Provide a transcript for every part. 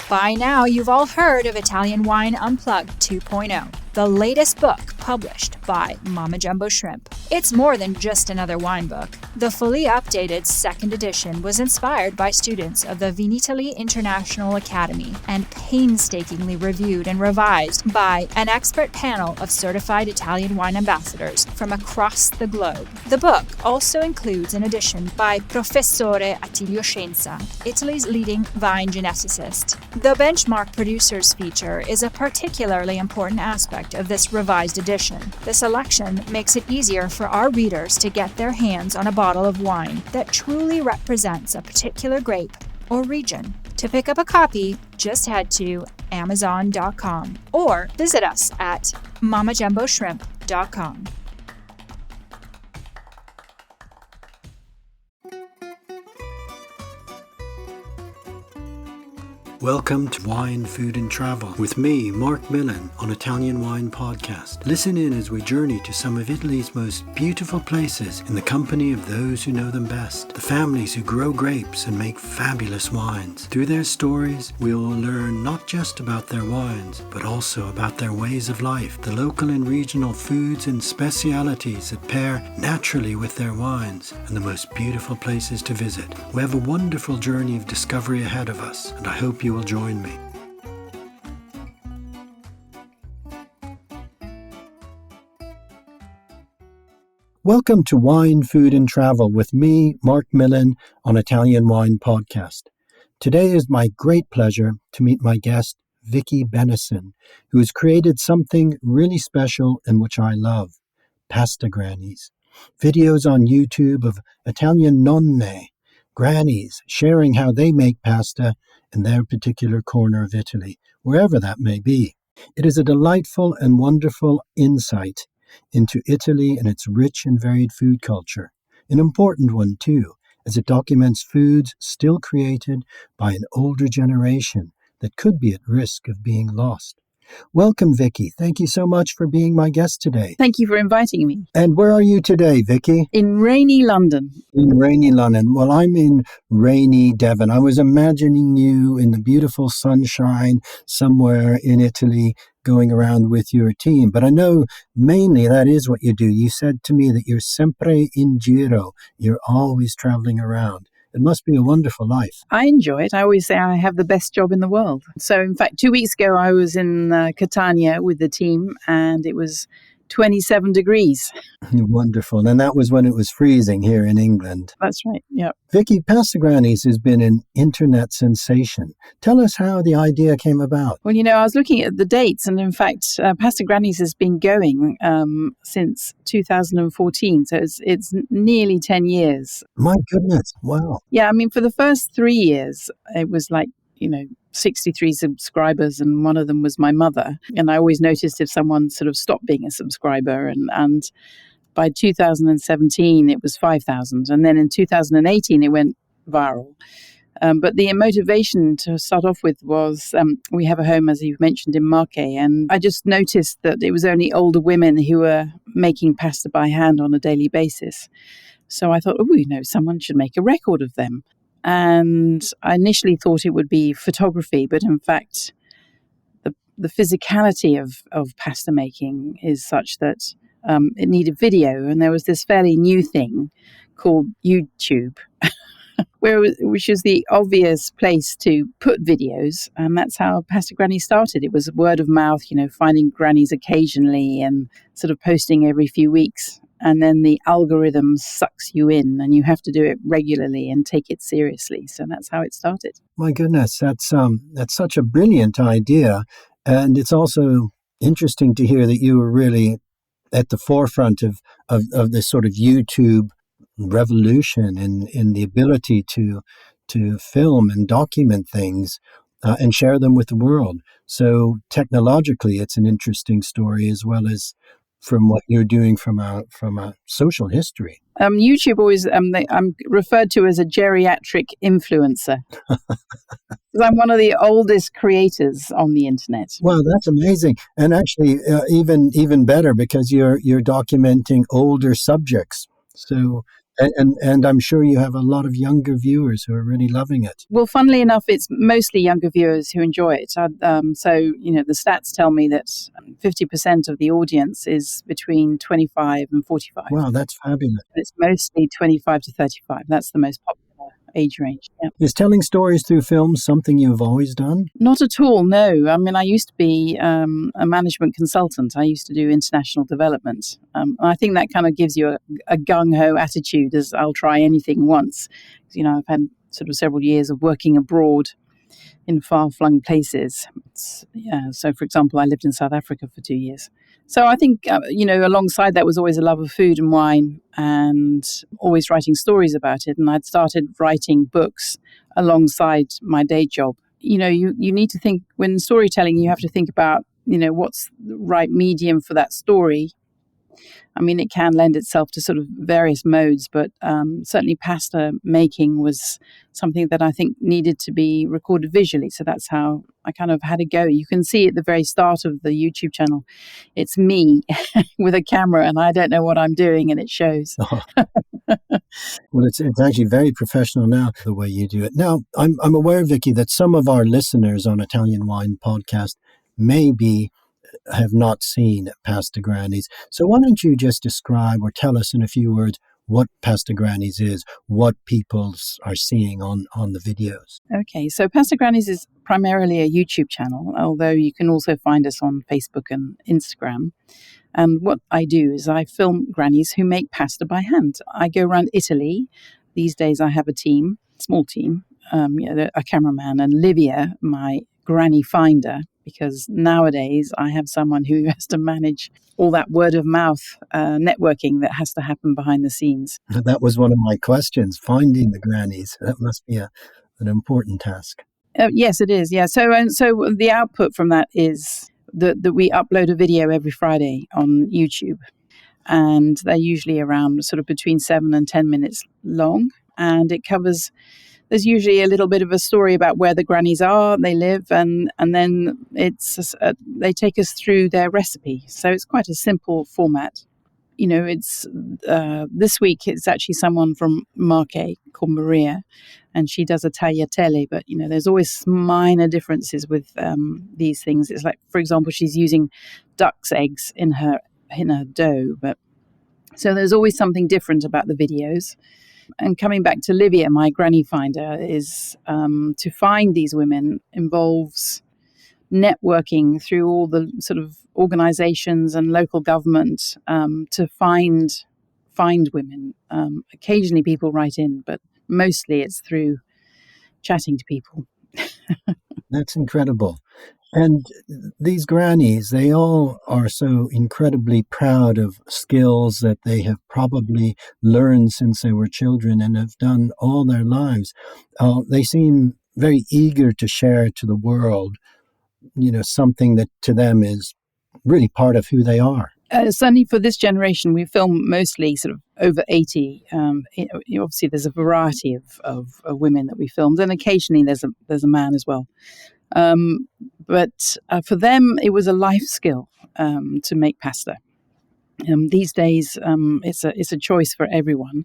By now, you've all heard of Italian Wine Unplugged 2.0, the latest book published by Mama Jumbo Shrimp. It's more than just another wine book. The fully updated second edition was inspired by students of the Vinitaly International Academy and painstakingly reviewed and revised by an expert panel of certified Italian wine ambassadors from across the globe. The book also includes an edition by Professore Attilio Scienza, Italy's leading vine geneticist. The benchmark producers feature is a particularly important aspect of this revised edition. The selection makes it easier for our readers to get their hands on a bottle of wine that truly represents a particular grape or region. To pick up a copy, just head to Amazon.com or visit us at mamajumboshrimp.com. Welcome to Wine, Food and Travel with me, Marc Millon, on Italian Wine Podcast. Listen in as we journey to some of Italy's most beautiful places in the company of those who know them best, the families who grow grapes and make fabulous wines. Through their stories, we will learn not just about their wines, but also about their ways of life, the local and regional foods and specialities that pair naturally with their wines, and the most beautiful places to visit. We have a wonderful journey of discovery ahead of us, and I hope you will join me. Welcome to Wine, Food and Travel with me, Marc Millon, on Italian Wine Podcast. Today is my great pleasure to meet my guest, Vicky Bennison, who has created something really special and which I love, Pasta Grannies. Videos on YouTube of Italian nonne, grannies, sharing how they make pasta in their particular corner of Italy, wherever that may be. It is a delightful and wonderful insight into Italy and its rich and varied food culture. An important one, too, as it documents foods still created by an older generation that could be at risk of being lost. Welcome, Vicky. Thank you so much for being my guest today. Thank you for inviting me. And where are you today, Vicky? In rainy London. In rainy London. Well, I'm in rainy Devon. I was imagining you in the beautiful sunshine somewhere in Italy going around with your team. But I know mainly that is what you do. You said to me that you're sempre in giro. You're always traveling around. It must be a wonderful life. I enjoy it. I always say I have the best job in the world. So, in fact, 2 weeks ago, I was in Catania with the team, and it was 27 degrees. Wonderful. And that was when it was freezing here in England. That's right, yeah. Vicky, Pasta Grannies has been an internet sensation. Tell us how the idea came about. Well, I was looking at the dates, and in fact, Pasta Grannies has been going since 2014, so it's nearly 10 years. My goodness, wow. Yeah, I mean, for the first 3 years, it was like, 63 subscribers, and one of them was my mother. And I always noticed if someone sort of stopped being a subscriber. And by 2017, it was 5,000. And then in 2018, it went viral. But the motivation to start off with was we have a home, as you've mentioned, in Marche. And I just noticed that it was only older women who were making pasta by hand on a daily basis. So I thought, someone should make a record of them. And I initially thought it would be photography, but in fact, the physicality of pasta making is such that it needed video. And there was this fairly new thing called YouTube, which is the obvious place to put videos. And that's how Pasta Grannies started. It was word of mouth, finding grannies occasionally and sort of posting every few weeks. And then the algorithm sucks you in, and you have to do it regularly and take it seriously. So that's how it started. My goodness, that's such a brilliant idea. And it's also interesting to hear that you were really at the forefront of this sort of YouTube revolution in the ability to film and document things and share them with the world. So technologically, it's an interesting story, as well as from what you're doing from a social history. YouTube always, I'm referred to as a geriatric influencer. Because I'm one of the oldest creators on the internet. Wow, that's amazing. And actually, even better, because you're documenting older subjects. So And I'm sure you have a lot of younger viewers who are really loving it. Well, funnily enough, it's mostly younger viewers who enjoy it. So, the stats tell me that 50% of the audience is between 25 and 45. Wow, that's fabulous. It's mostly 25 to 35. That's the most popular age range. Yeah. Is telling stories through films something you've always done? Not at all, no. I mean, I used to be a management consultant. I used to do international development. And I think that kind of gives you a gung-ho attitude, as I'll try anything once. I've had sort of several years of working abroad in far-flung places. So, for example, I lived in South Africa for 2 years. So I think, alongside that was always a love of food and wine and always writing stories about it. And I'd started writing books alongside my day job. You need to think, when storytelling, you have to think about, what's the right medium for that story. I mean, it can lend itself to sort of various modes, but certainly pasta making was something that I think needed to be recorded visually. So that's how I kind of had to go. You can see at the very start of the YouTube channel, it's me with a camera, and I don't know what I'm doing, and it shows. Oh. Well, it's actually very professional now, the way you do it. Now, I'm aware, Vicky, that some of our listeners on Italian Wine Podcast have not seen Pasta Grannies. So why don't you just describe or tell us in a few words what Pasta Grannies is, what people are seeing on the videos? Okay, so Pasta Grannies is primarily a YouTube channel, although you can also find us on Facebook and Instagram. And what I do is I film grannies who make pasta by hand. I go around Italy. These days I have a team, small team, a cameraman, and Livia, my granny finder, because nowadays I have someone who has to manage all that word of mouth networking that has to happen behind the scenes. That was one of my questions, finding the grannies. That must be an important task. Yes, it is. Yeah. So the output from that is that we upload a video every Friday on YouTube, and they're usually around sort of between 7 and 10 minutes long, and it covers. There's usually a little bit of a story about where the grannies are, they live, and then they take us through their recipe. So it's quite a simple format. It's this week it's actually someone from Marche called Maria, and she does a tagliatelle. But there's always minor differences with these things. It's like, for example, she's using duck's eggs in her dough, but so there's always something different about the videos. And coming back to Livia, my granny finder, is to find these women involves networking through all the sort of organizations and local government to find women. Occasionally people write in, but mostly it's through chatting to people. That's incredible. And these grannies, they all are so incredibly proud of skills that they have probably learned since they were children and have done all their lives. They seem very eager to share to the world, something that to them is really part of who they are. Certainly for this generation, we film mostly sort of over 80. Obviously, there's a variety of women that we filmed, and occasionally there's a man as well. But for them, it was a life skill to make pasta. These days, it's a choice for everyone,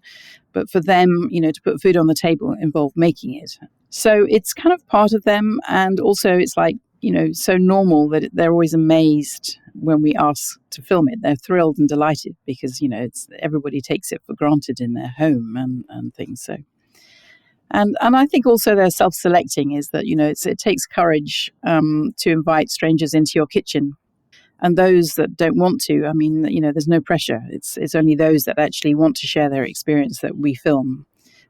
but for them, to put food on the table involved making it. So it's kind of part of them, and also it's like so normal that they're always amazed when we ask to film it. They're thrilled and delighted because everybody takes it for granted in their home and things. So. And I think also they're self-selecting, is that, it takes courage to invite strangers into your kitchen. And those that don't want to, I mean, there's no pressure. It's only those that actually want to share their experience that we film.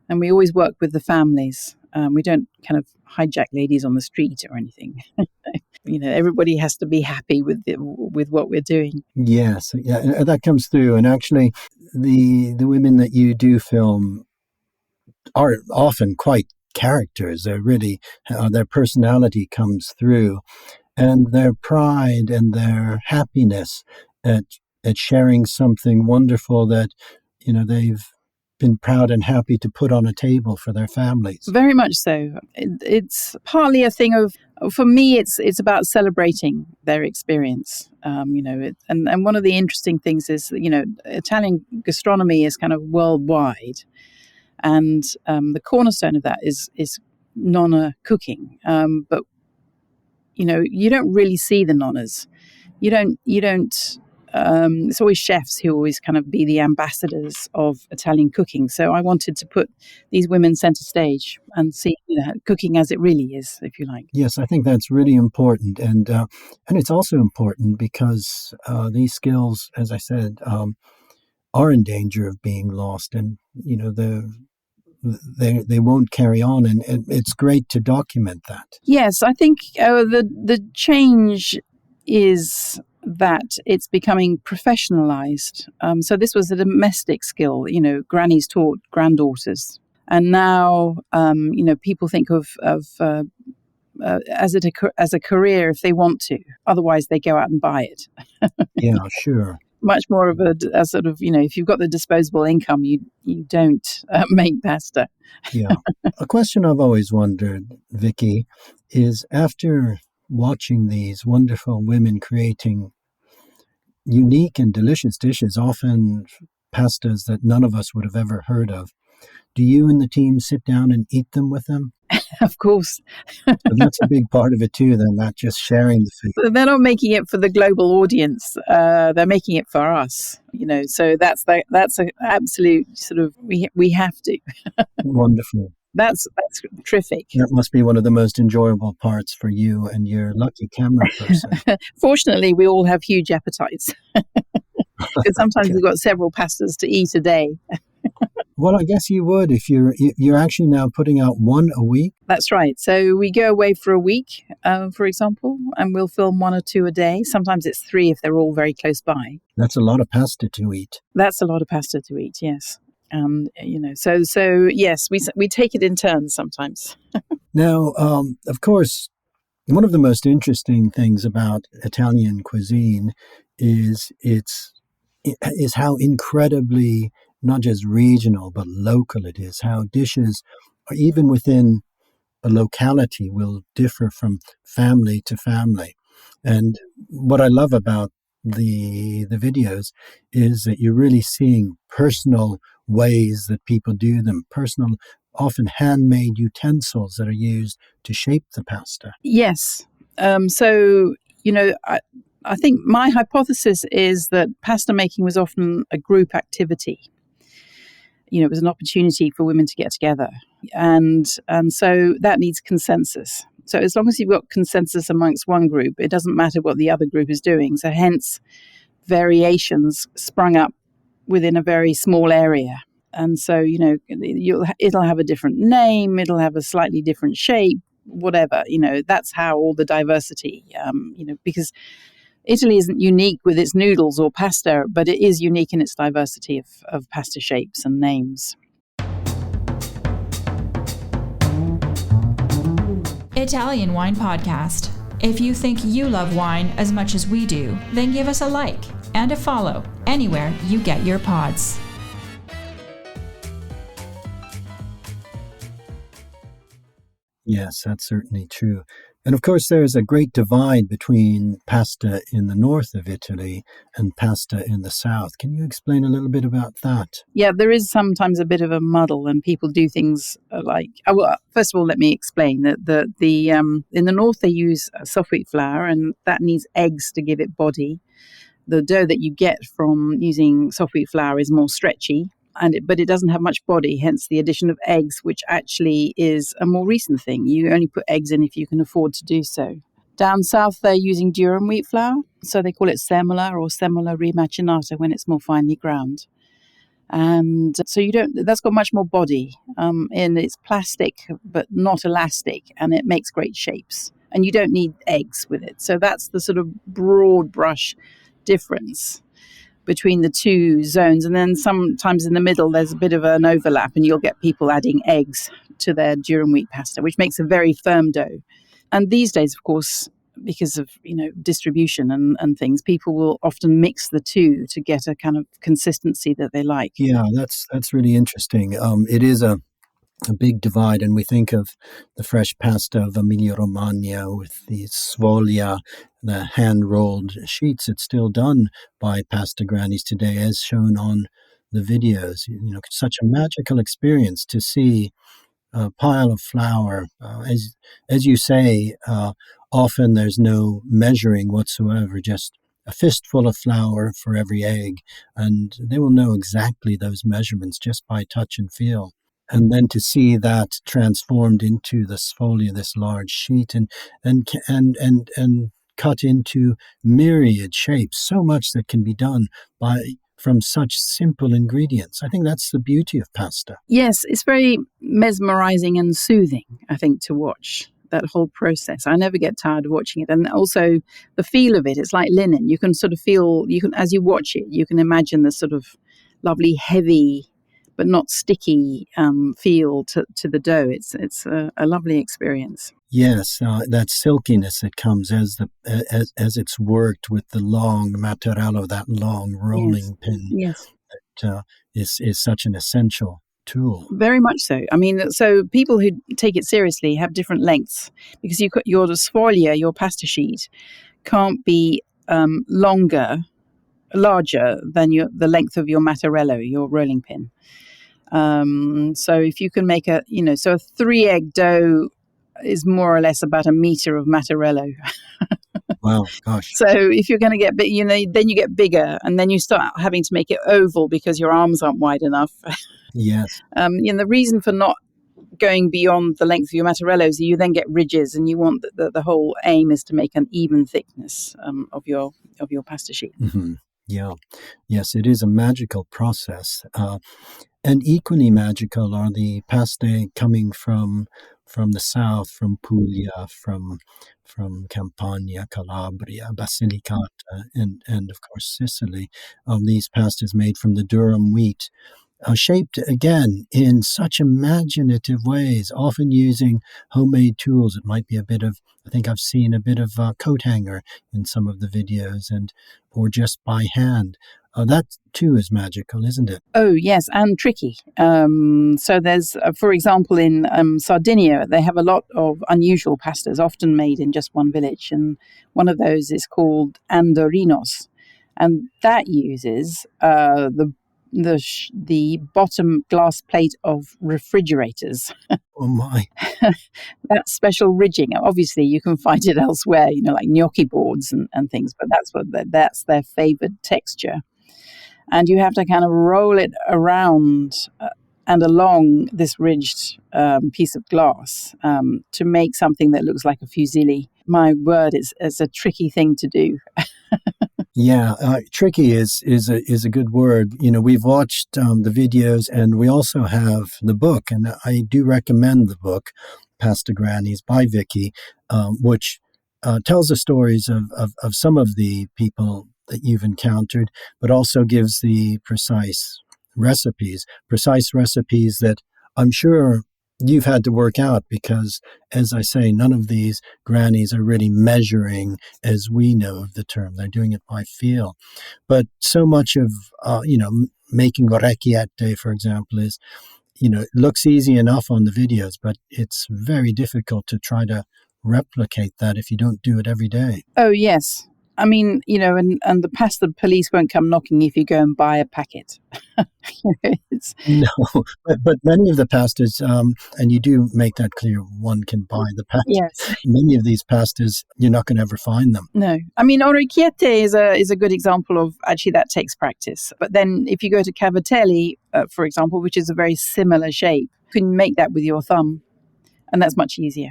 And we always work with the families. We don't kind of hijack ladies on the street or anything. Everybody has to be happy with what we're doing. Yes, yeah, that comes through. And actually, the women that you do film are often quite characters. They're really, their personality comes through, and their pride and their happiness at sharing something wonderful that they've been proud and happy to put on a table for their families. Very much so. It's partly a thing of, for me, it's about celebrating their experience. And one of the interesting things is, Italian gastronomy is kind of worldwide, and the cornerstone of that is nonna cooking. But you don't really see the nonnas. You don't. It's always chefs who always kind of be the ambassadors of Italian cooking. So I wanted to put these women center stage and see cooking as it really is, if you like. Yes, I think that's really important, and it's also important because these skills, as I said, are in danger of being lost, and they won't carry on, and it's great to document that. Yes, I think the change is that it's becoming professionalized. So this was a domestic skill. Grannies taught granddaughters, and now people think of as a career if they want to. Otherwise, they go out and buy it. Yeah, sure. Much more of a sort of, if you've got the disposable income, you don't make pasta. Yeah. A question I've always wondered, Vicky, is after watching these wonderful women creating unique and delicious dishes, often pastas that none of us would have ever heard of, do you and the team sit down and eat them with them? Of course. But that's a big part of it too, then, not just sharing the food. They're not making it for the global audience. They're making it for us, so that's an absolute sort of, we have to. Wonderful. That's terrific. That must be one of the most enjoyable parts for you and your lucky camera person. Fortunately, we all have huge appetites. Because sometimes we've got several pastas to eat a day. Well, I guess you would if you're actually now putting out one a week. That's right. So we go away for a week, for example, and we'll film 1 or 2 a day. Sometimes it's 3 if they're all very close by. That's a lot of pasta to eat. That's a lot of pasta to eat, yes. So yes, we take it in turns sometimes. Now, of course, one of the most interesting things about Italian cuisine is how incredibly not just regional but local it is. How dishes, even within a locality, will differ from family to family. And what I love about the videos is that you're really seeing personal ways that people do them, personal, often handmade utensils that are used to shape the pasta. Yes. So, I think my hypothesis is that pasta making was often a group activity. It was an opportunity for women to get together. And so that needs consensus. So as long as you've got consensus amongst one group, it doesn't matter what the other group is doing. So hence, variations sprung up within a very small area. And so, it'll have a different name, it'll have a slightly different shape, whatever, that's how all the diversity, because Italy isn't unique with its noodles or pasta, but it is unique in its diversity of pasta shapes and names. Italian Wine Podcast. If you think you love wine as much as we do, then give us a like and a follow anywhere you get your pods. Yes, that's certainly true. And of course, there's a great divide between pasta in the north of Italy and pasta in the south. Can you explain a little bit about that? Yeah, there is sometimes a bit of a muddle, and people do things like. Well, first of all, let me explain that in the north they use soft wheat flour, and that needs eggs to give it body. The dough that you get from using soft wheat flour is more stretchy. But it doesn't have much body, hence the addition of eggs, which actually is a more recent thing. You only put eggs in if you can afford to do so. Down south, they're using durum wheat flour, so they call it semola or semola rimacinata when it's more finely ground. And so that's got much more body, and it's plastic but not elastic, and it makes great shapes. And you don't need eggs with it. So that's the sort of broad brush difference between the two zones. And then sometimes in the middle there's a bit of an overlap, and you'll get people adding eggs to their durum wheat pasta, which makes a very firm dough. And these days, of course, because of distribution and things, people will often mix the two to get a kind of consistency that they like. Yeah, that's really interesting. It is a big divide, and we think of the fresh pasta of Emilia Romagna with the sfoglia, the hand-rolled sheets. It's still done by Pasta Grannies today, as shown on the videos. Such a magical experience to see a pile of flour. As you say, often there's no measuring whatsoever, just a fistful of flour for every egg, and they will know exactly those measurements just by touch and feel. And then to see that transformed into the sfoglia, this large sheet, and cut into myriad shapes, so much that can be done from such simple ingredients. I think that's the beauty of pasta. Yes, it's very mesmerizing and soothing, I think, to watch that whole process. I never get tired of watching it. And also the feel of it, it's like linen. You can sort of feel, as you watch it, you can imagine the sort of lovely, heavy, but not sticky feel to the dough. It's a lovely experience. Yes, that silkiness that comes as it's worked with the long mattarello, that long rolling pin. Yes. That is such an essential tool. Very much so. I mean, so people who take it seriously have different lengths, because your sfoglia, your pasta sheet, can't be larger than the length of your mattarello, your rolling pin. So if you can make a 3-egg dough is more or less about 1 meter of mattarello. Wow, gosh. So if you're going to get big, then you get bigger, and then you start having to make it oval because your arms aren't wide enough. Yes. The reason for not going beyond the length of your mattarello is you then get ridges, and you want the whole aim is to make an even thickness of your pasta sheet. Mm-hmm. Yeah. Yes, it is a magical process. And equally magical are the pasta coming from the south, from Puglia, from Campania, Calabria, Basilicata, and of course Sicily. These pastas made from the durum wheat, shaped again in such imaginative ways, often using homemade tools. It might be I think I've seen a bit of coat hanger in some of the videos, or just by hand. That too is magical, isn't it? Oh, yes, and tricky. So there's, for example, in Sardinia, they have a lot of unusual pastas, often made in just one village. And one of those is called andorinos. And that uses the bottom glass plate of refrigerators. Oh, my. That special ridging. Obviously, you can find it elsewhere, like gnocchi boards and things, but that's their favored texture. And you have to kind of roll it around and along this ridged piece of glass to make something that looks like a fusilli. My word, it's a tricky thing to do. Yeah, tricky is a good word. We've watched the videos, and we also have the book, and I do recommend the book, Pasta Grannies by Vicky, which tells the stories of some of the people that you've encountered, but also gives the precise recipes that I'm sure you've had to work out, because, as I say, none of these grannies are really measuring as we know of the term. They're doing it by feel. But so much of, making orecchiette, for example, is, it looks easy enough on the videos, but it's very difficult to try to replicate that if you don't do it every day. Oh, yes. I mean, and the pasta police won't come knocking if you go and buy a packet. No, but many of the pastas, and you do make that clear, one can buy the packet. Yes. Many of these pastas, you're not going to ever find them. No. I mean, orecchiette is a good example of, actually, that takes practice. But then if you go to cavatelli, for example, which is a very similar shape, you can make that with your thumb, and that's much easier.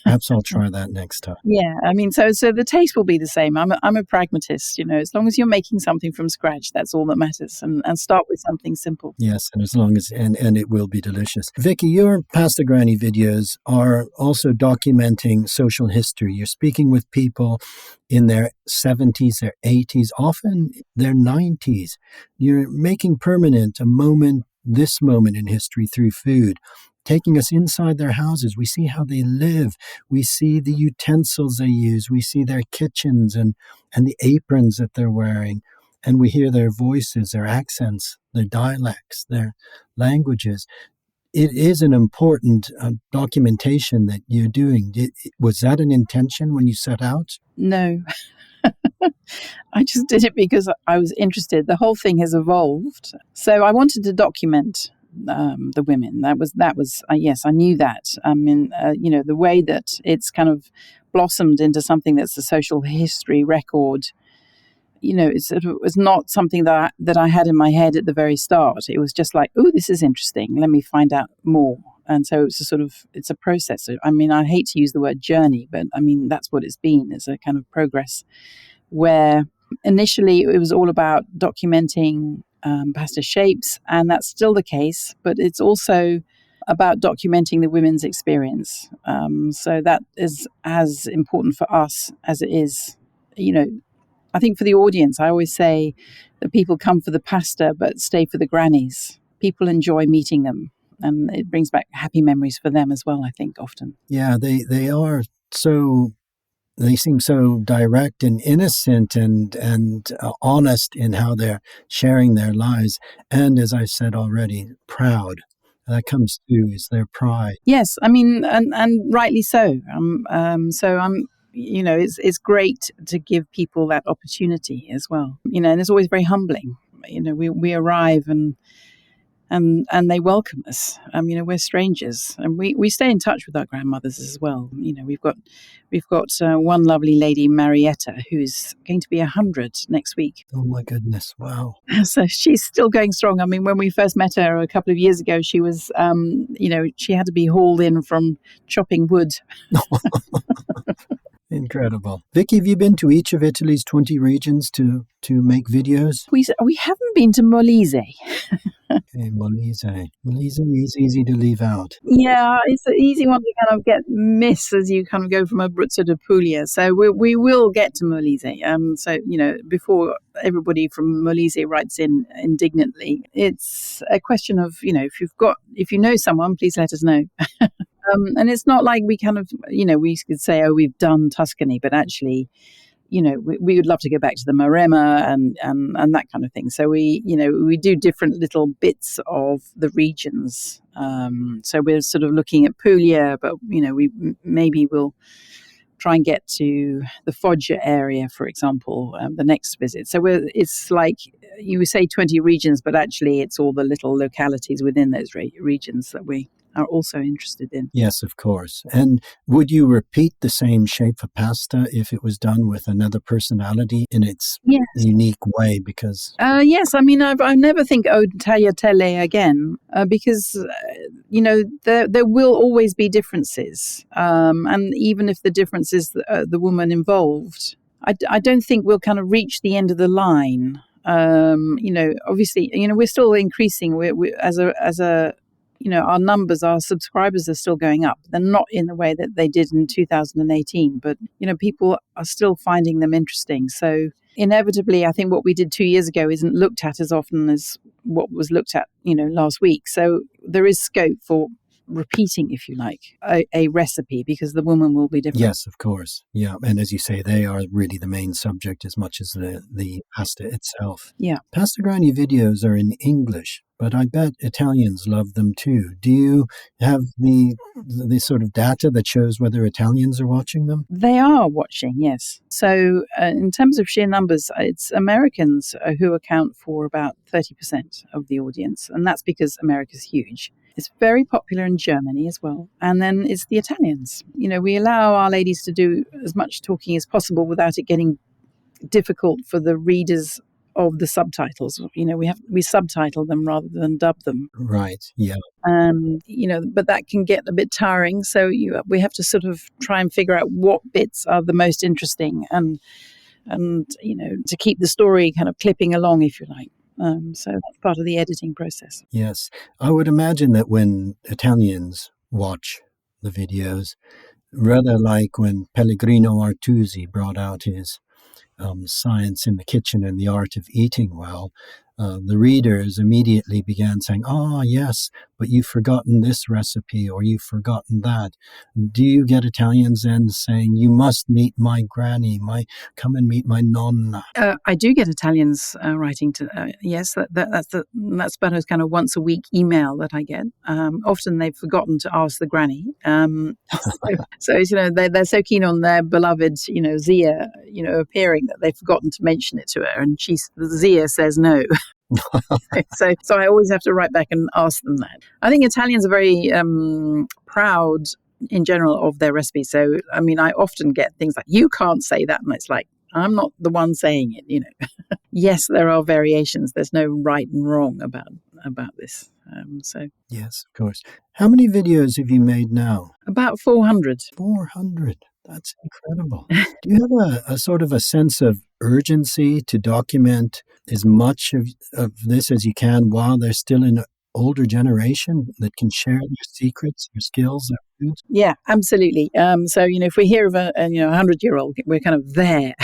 Perhaps I'll try that next time. Yeah, I mean, so the taste will be the same. I'm a pragmatist, as long as you're making something from scratch, that's all that matters, and start with something simple. Yes, and as long as, and it will be delicious. Vicky, your Pasta Granny videos are also documenting social history. You're speaking with people in their 70s, their 80s, often their 90s. You're making permanent this moment in history through food. taking us inside their houses. We see how they live. We see the utensils they use. We see their kitchens and the aprons that they're wearing. And we hear their voices, their accents, their dialects, their languages. It is an important documentation that you're doing. Was that an intention when you set out? No. I just did it because I was interested. The whole thing has evolved. So I wanted to document the women. That was yes, I knew that. I mean, the way that it's kind of blossomed into something that's a social history record. It was not something that I had in my head at the very start. It was just like, oh, this is interesting. Let me find out more. And so it's a process. So, I mean, I hate to use the word journey, but I mean, that's what it's been. It's a kind of progress where initially it was all about documenting pasta shapes, and that's still the case, but it's also about documenting the women's experience. So that is as important for us as it is, I think for the audience. I always say that people come for the pasta but stay for the grannies. People enjoy meeting them, and it brings back happy memories for them as well, I think, often. Yeah, they are so... They seem so direct and innocent and honest in how they're sharing their lives. And as I said already, proud. That comes through, is their pride. Yes, I mean, and rightly so. It's great to give people that opportunity as well. And it's always very humbling. We arrive and they welcome us. We're strangers, and we stay in touch with our grandmothers as well. We've got one lovely lady, Marietta, who's going to be 100 next week. Oh my goodness! Wow. So she's still going strong. I mean, when we first met her a couple of years ago, she was, she had to be hauled in from chopping wood. Incredible. Vicky, have you been to each of Italy's 20 regions to make videos? We haven't been to Molise. Okay, Molise. Molise is easy to leave out. Yeah, it's an easy one to kind of miss as you kind of go from Abruzzo to Puglia. So we will get to Molise. Before everybody from Molise writes in indignantly, it's a question of, if you know someone, please let us know. And it's not like we kind of, we could say, oh, we've done Tuscany, but actually, we would love to go back to the Maremma and that kind of thing. So we do different little bits of the regions. So we're sort of looking at Puglia, but, maybe we'll try and get to the Foggia area, for example, the next visit. So it's like you would say 20 regions, but actually it's all the little localities within those regions that we are also interested in. Yes, of course. And would you repeat the same shape of pasta if it was done with another personality in its unique way? Because yes, I mean, I never think tagliatelle again because there will always be differences, and even if the difference is the woman involved, I don't think we'll kind of reach the end of the line. Obviously, we're still increasing. We as a our numbers, our subscribers are still going up. They're not in the way that they did in 2018, but, people are still finding them interesting. So inevitably, I think what we did 2 years ago isn't looked at as often as what was looked at, last week. So there is scope for repeating, if you like, a recipe because the woman will be different. Yes, of course. Yeah. And as you say, they are really the main subject as much as the pasta itself. Yeah. Pasta Granny videos are in English, but I bet Italians love them too. Do you have the sort of data that shows whether Italians are watching them? They are watching, yes. So in terms of sheer numbers, it's Americans who account for about 30% of the audience. And that's because America's huge. It's very popular in Germany as well. And then it's the Italians. We allow our ladies to do as much talking as possible without it getting difficult for the readers of the subtitles. We subtitle them rather than dub them. Right, yeah. But that can get a bit tiring. So we have to sort of try and figure out what bits are the most interesting and to keep the story kind of clipping along, if you like. So that's part of the editing process. Yes. I would imagine that when Italians watch the videos, rather like when Pellegrino Artusi brought out his Science in the Kitchen and the Art of Eating Well, the readers immediately began saying, "Ah, yes, but you've forgotten this recipe or you've forgotten that." Do you get Italians then saying, "You must meet my granny, come and meet my nonna"? I do get Italians writing to, yes, that's about a kind of once a week email that I get. Often they've forgotten to ask the granny. So they're so keen on their beloved, Zia, appearing that they've forgotten to mention it to her, and Zia says no. So I always have to write back and ask them that. I think Italians are very proud in general of their recipes. So, I mean, I often get things like, "You can't say that." And it's like, I'm not the one saying it, Yes, there are variations. There's no right and wrong about this. Yes, of course. How many videos have you made now? About 400. 400. That's incredible. Do you have a sort of a sense of urgency to document as much of this as you can while they're still in an older generation that can share their secrets, their skills, their foods? Yeah, absolutely. So, if we hear of a 100-year-old, we're kind of there.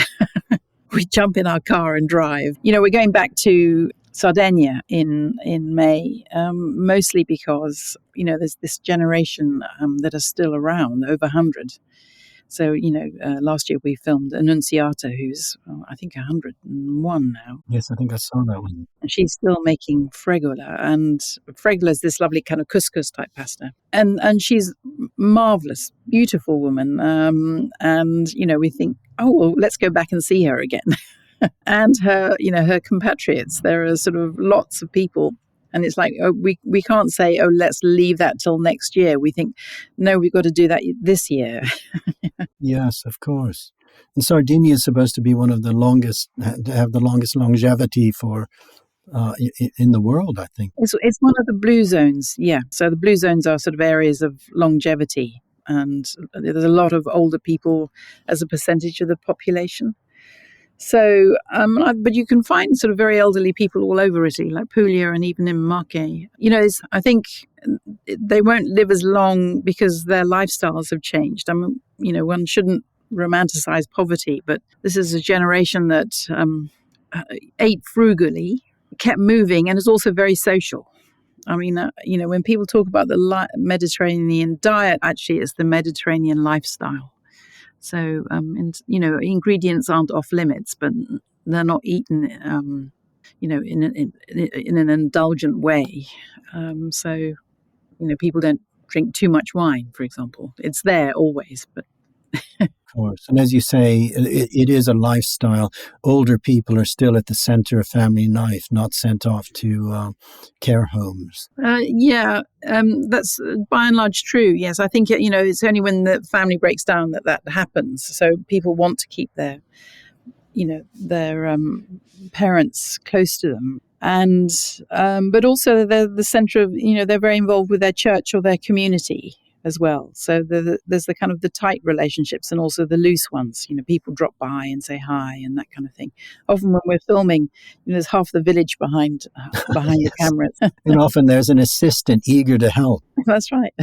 We jump in our car and drive. We're going back to Sardinia in May, mostly because, there's this generation that are still around, over 100. So, last year we filmed Annunziata, who's, I think, 101 now. Yes, I think I saw that one. And she's still making fregola. And fregola is this lovely kind of couscous type pasta. And she's marvelous, beautiful woman. And, we think, oh, well, let's go back and see her again. And her, her compatriots, there are sort of lots of people. And it's like, we can't say, let's leave that till next year. We think, no, we've got to do that this year. Yes, of course. And Sardinia is supposed to be one of the longest, to have the longest longevity in the world, I think. It's one of the blue zones, yeah. So the blue zones are sort of areas of longevity. And there's a lot of older people as a percentage of the population. So, but you can find sort of very elderly people all over Italy, like Puglia and even in Marche. I think they won't live as long because their lifestyles have changed. I mean, one shouldn't romanticize poverty, but this is a generation that ate frugally, kept moving, and is also very social. I mean, when people talk about the Mediterranean diet, actually it's the Mediterranean lifestyle. So, ingredients aren't off limits, but they're not eaten, in an indulgent way. So, people don't drink too much wine, for example. It's there always, but. Of course. And as you say, it is a lifestyle. Older people are still at the center of family life, not sent off to care homes. That's by and large true. Yes, I think, it's only when the family breaks down that happens. So people want to keep their parents close to them. And but also they're the center of, they're very involved with their church or their community as well. So there's the kind of the tight relationships and also the loose ones. People drop by and say hi and that kind of thing. Often when we're filming, there's half the village behind yes. The cameras. And often there's an assistant eager to help. That's right.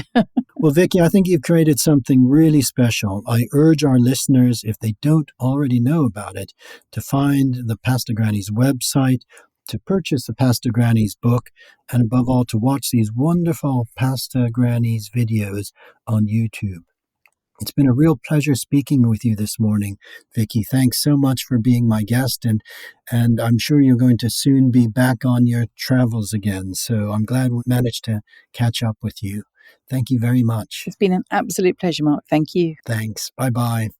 Well, Vicky, I think you've created something really special. I urge our listeners, if they don't already know about it, to find the Pasta Grannies website, to purchase the Pasta Grannies book, and above all, to watch these wonderful Pasta Grannies videos on YouTube. It's been a real pleasure speaking with you this morning, Vicky. Thanks so much for being my guest, and I'm sure you're going to soon be back on your travels again. So I'm glad we managed to catch up with you. Thank you very much. It's been an absolute pleasure, Mark. Thank you. Thanks. Bye-bye.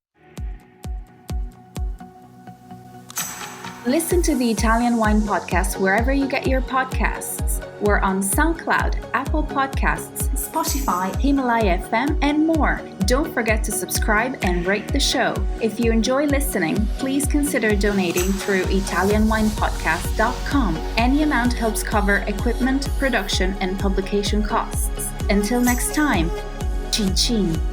Listen to the Italian Wine Podcast wherever you get your podcasts. We're on SoundCloud, Apple Podcasts, Spotify, Himalaya FM, and more. Don't forget to subscribe and rate the show. If you enjoy listening, please consider donating through ItalianWinePodcast.com. Any amount helps cover equipment, production, and publication costs. Until next time, cin cin.